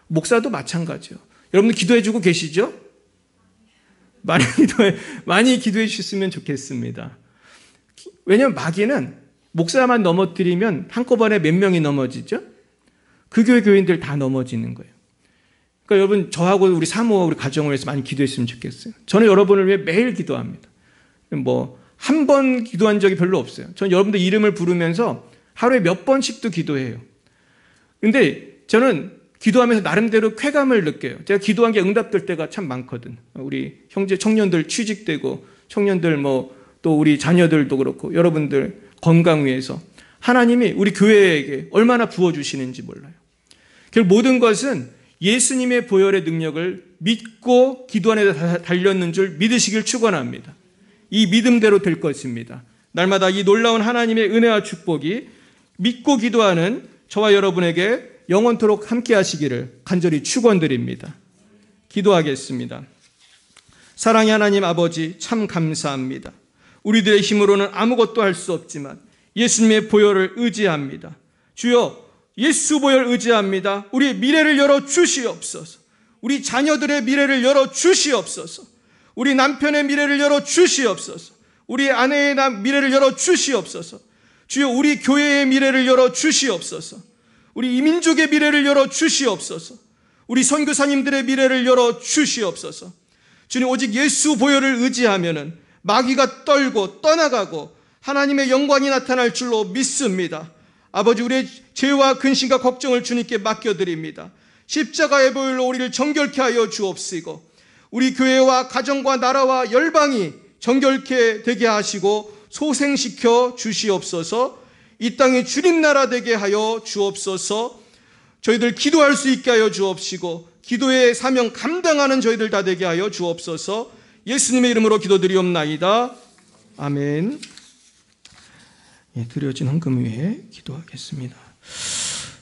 목사도 마찬가지요. 여러분들 기도해주고 계시죠? 많이 기도해 주셨으면 좋겠습니다. 왜냐하면 마귀는 목사만 넘어뜨리면 한꺼번에 몇 명이 넘어지죠? 그 교회 교인들 다 넘어지는 거예요. 그러니까 여러분, 저하고 우리 사모와 우리 가정을 위해서 많이 기도했으면 좋겠어요. 저는 여러분을 위해 매일 기도합니다. 한 번 기도한 적이 별로 없어요. 저는 여러분들 이름을 부르면서 하루에 몇 번씩도 기도해요. 근데 저는 기도하면서 나름대로 쾌감을 느껴요. 제가 기도한 게 응답될 때가 참 많거든. 우리 형제 청년들 취직되고, 청년들 또 우리 자녀들도 그렇고, 여러분들 건강 위해서 하나님이 우리 교회에게 얼마나 부어주시는지 몰라요. 결국 모든 것은 예수님의 보혈의 능력을 믿고 기도 안에 달렸는 줄 믿으시길 축원합니다. 이 믿음대로 될 것입니다. 날마다 이 놀라운 하나님의 은혜와 축복이 믿고 기도하는 저와 여러분에게 영원토록 함께 하시기를 간절히 축원드립니다. 기도하겠습니다. 사랑의 하나님 아버지, 참 감사합니다. 우리들의 힘으로는 아무것도 할 수 없지만 예수님의 보혈을 의지합니다. 주여, 예수 보혈 의지합니다. 우리의 미래를 열어 주시옵소서. 우리 자녀들의 미래를 열어 주시옵소서. 우리 남편의 미래를 열어 주시옵소서. 우리 아내의 미래를 열어 주시옵소서. 주여, 우리 교회의 미래를 열어 주시옵소서. 우리 이민족의 미래를 열어 주시옵소서. 우리 선교사님들의 미래를 열어 주시옵소서. 주님, 오직 예수 보혈을 의지하면은 마귀가 떨고 떠나가고 하나님의 영광이 나타날 줄로 믿습니다. 아버지, 우리의 죄와 근심과 걱정을 주님께 맡겨드립니다. 십자가의 보혈로 우리를 정결케 하여 주옵시고, 우리 교회와 가정과 나라와 열방이 정결케 되게 하시고 소생시켜 주시옵소서. 이 땅이 주님 나라 되게 하여 주옵소서. 저희들 기도할 수 있게 하여 주옵시고, 기도의 사명 감당하는 저희들 다 되게 하여 주옵소서. 예수님의 이름으로 기도드리옵나이다. 아멘. 드려진 헌금 위에 기도하겠습니다.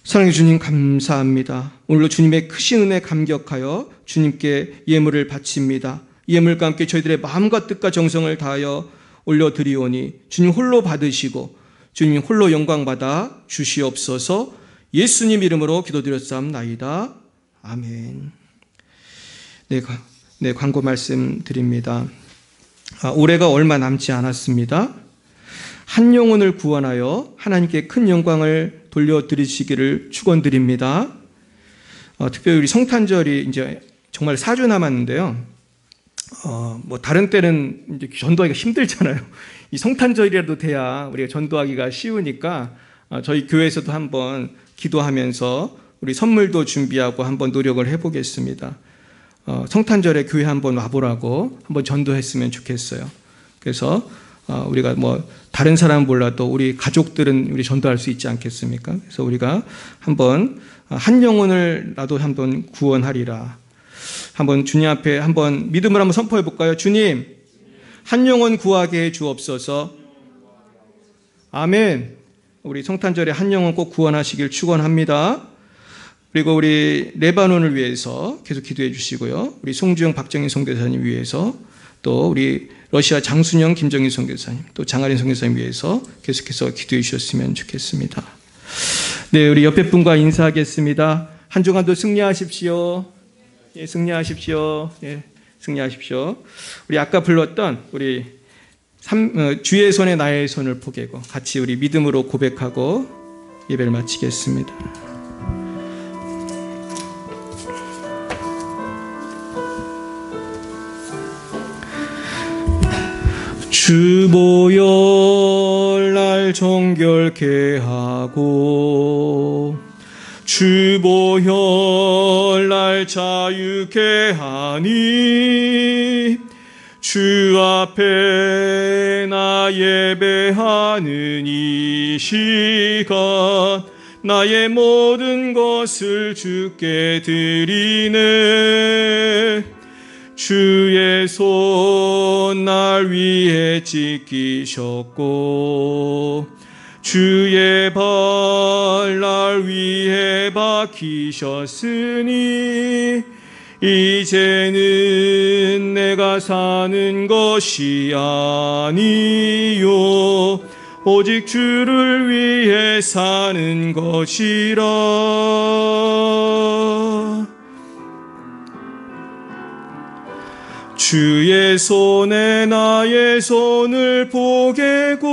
사랑해 주님, 감사합니다. 오늘로 주님의 크신 은혜 감격하여 주님께 예물을 바칩니다. 예물과 함께 저희들의 마음과 뜻과 정성을 다하여 올려드리오니 주님 홀로 받으시고 주님 홀로 영광받아 주시옵소서. 예수님 이름으로 기도드렸사옵나이다. 아멘. 네, 광고 말씀드립니다. 올해가 얼마 남지 않았습니다. 한 영혼을 구원하여 하나님께 큰 영광을 돌려드리시기를 축원드립니다. 특별히 우리 성탄절이 이제 정말 4주 남았는데요. 뭐 다른 때는 이제 전도하기가 힘들잖아요. 이 성탄절이라도 돼야 우리가 전도하기가 쉬우니까 저희 교회에서도 한번 기도하면서 우리 선물도 준비하고 한번 노력을 해보겠습니다. 성탄절에 교회 한번 와보라고 한번 전도했으면 좋겠어요. 그래서 우리가 뭐 다른 사람 몰라도 우리 가족들은 우리 전도할 수 있지 않겠습니까? 그래서 우리가 한번 한 영혼을라도 한번 구원하리라. 한번 주님 앞에 한번 믿음을 한번 선포해 볼까요? 주님, 한 영혼 구하게 해 주옵소서. 아멘. 우리 성탄절에 한 영혼 꼭 구원하시길 축원합니다. 그리고 우리 레바논을 위해서 계속 기도해 주시고요. 우리 송주영, 박정희 선교사님 위해서, 또 우리 러시아 장순영, 김정희 선교사님, 또 장아린 선교사님 위해서 계속해서 기도해 주셨으면 좋겠습니다. 네, 우리 옆에 분과 인사하겠습니다. 한 주간도 승리하십시오. 예, 승리하십시오. 예, 승리하십시오. 우리 아까 불렀던 우리 주의 손에 나의 손을 포개고 같이 우리 믿음으로 고백하고 예배를 마치겠습니다. 주 보혈 날 정결케 하고 주 보혈 날 자유케 하니 주 앞에 나 예배하는 이 시간 나의 모든 것을 주께 드리네. 주의 손 날 위에 지키셨고 주의 발 날 위에 박히셨으니 이제는 내가 사는 것이 아니요 오직 주를 위해 사는 것이라. 주의 손에 나의 손을 포개고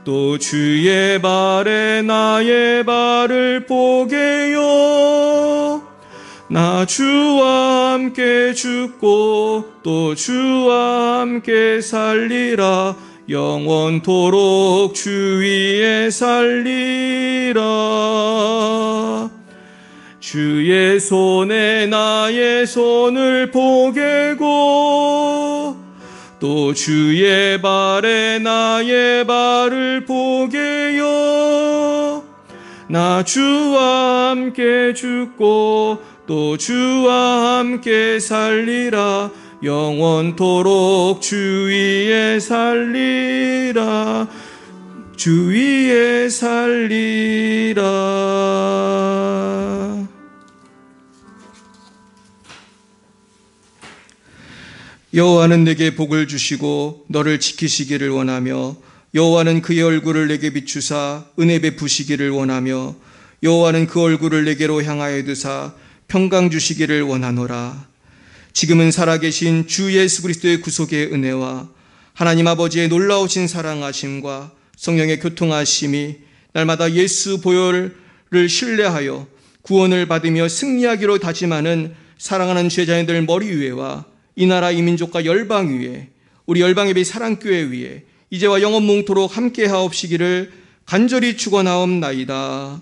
또 주의 발에 나의 발을 포개요. 나 주와 함께 죽고 또 주와 함께 살리라. 영원토록 주 위에 살리라. 주의 손에 나의 손을 포개고 또 주의 발에 나의 발을 포개요. 나 주와 함께 죽고 또 주와 함께 살리라. 영원토록 주 위에 살리라. 주 위에 살리라. 여호와는 내게 복을 주시고 너를 지키시기를 원하며 여호와는 그의 얼굴을 내게 비추사 은혜 베푸시기를 원하며 여호와는 그 얼굴을 내게로 향하여 드사 평강 주시기를 원하노라. 지금은 살아계신 주 예수 그리스도의 구속의 은혜와 하나님 아버지의 놀라우신 사랑하심과 성령의 교통하심이 날마다 예수 보혈을 신뢰하여 구원을 받으며 승리하기로 다짐하는 사랑하는 제자님들 머리 위에와 이 나라 이 민족과 열방 위에 우리 열방예배 사랑교회 위에 이제와 영원몽토록 함께 하옵시기를 간절히 축원하옵나이다.